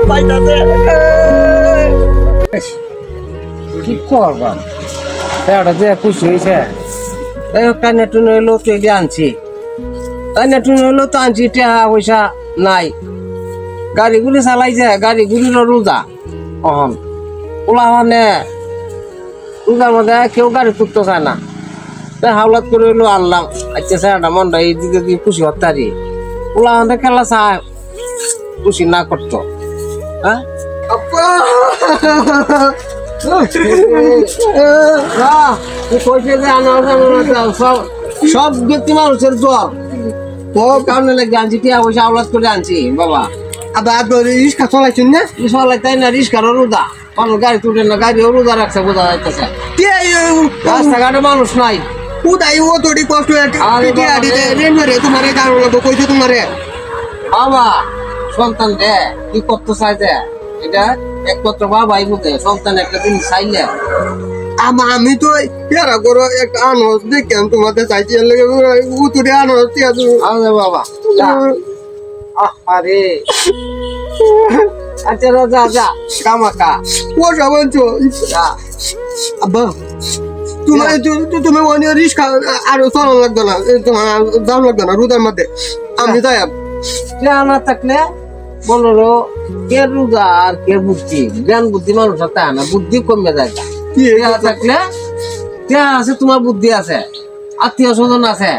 পাইতাছে কি করবা এটা যে খুশি হয়েছে কানে টুনে হইলো তো এগুলো আনছি কানে টুনে হইলো তো আনছি টাকা পয়সা নাই গাড়িগুলি চালাইছে গাড়িগুলিরও রোজা অহন ওলা মানে রোজার মধ্যে কেউ গাড়ি তুলতে চায় না তাই হাওলাত করে হইলো আনলাম আচ্ছা স্যারটা মনটা এই দিকে দিয়ে খুশি হতারি ওলা মানে খেলা চায় খুশি না করতো হ্যাঁ সব ব্যক্তি মানুষের জ্বর কারণে আনছি টিয়া পয়সা আওলাদ করে আনছি বাবা আবার রিক্সা চলাইছেন না চলাই তাই না রিক্সারও রোদা মানুষ গাড়ি তুলে না গাড়িও রোদা রাখছে বোঝা যাইতেছে রাস্তাঘাটে মানুষ নাই কোথায় ও তোর কষ্ট তোমারে দাঁড়ানো লাগবো কইছে তোমারে বাবা সন্তান দে কি করতে চাই দে এটা একমাত্র বাবাই বুঝে সন্তান একটা জিনিস চাইলে আমি তো এরা করো একটা আনস দেখলাম তোমাদের চাইছি উতুরে আনস আরে বাবা আরে আচ্ছা যা যা কামাকা পোষা বলছো আব্বা তোমার তুমি অনেক রিস্কা আরো চলানো লাগতো না তোমার দাম লাগতো না রোদার মধ্যে আমি যাই না থাকলে বলো কে রোজা আর কে বুদ্ধি জ্ঞান বুদ্ধি মানুষ তা না বুদ্ধি কমে যায় থাকলে কে আছে তোমার বুদ্ধি আছে আত্মীয় স্বজন আছে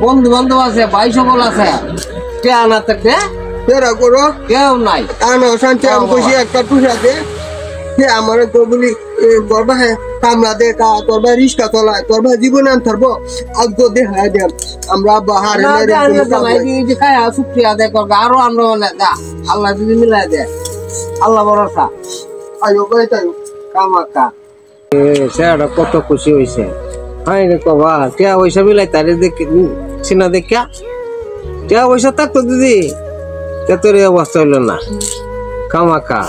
বন্ধু বান্ধব আছে ভাই সকল আছে কে না থাকলে এরা করো কেউ নাই আনো শান্তি আমি কইছি একটা টুসা দে আমার তো বলি তোর ভাই কামলা দে তোর ভাই রিস্কা চলায় তোর ভাই জীবনে আন থাকবো আজ তো দেখা দে আমরা বাহারে শুক্রিয়া আদায় করবো আরো আমরা দা আল্লাহ যদি মিলাই দে আল্লাহ ভরসা আয়ো ভাই তাই কামাকা স্যার কত খুশি হয়েছে হাই রে কবা টিয়া পয়সা মিলাই তারে দেখি চিনা দেখা টিয়া পয়সা থাকতো দিদি তোর অবস্থা হইলো না কামাকা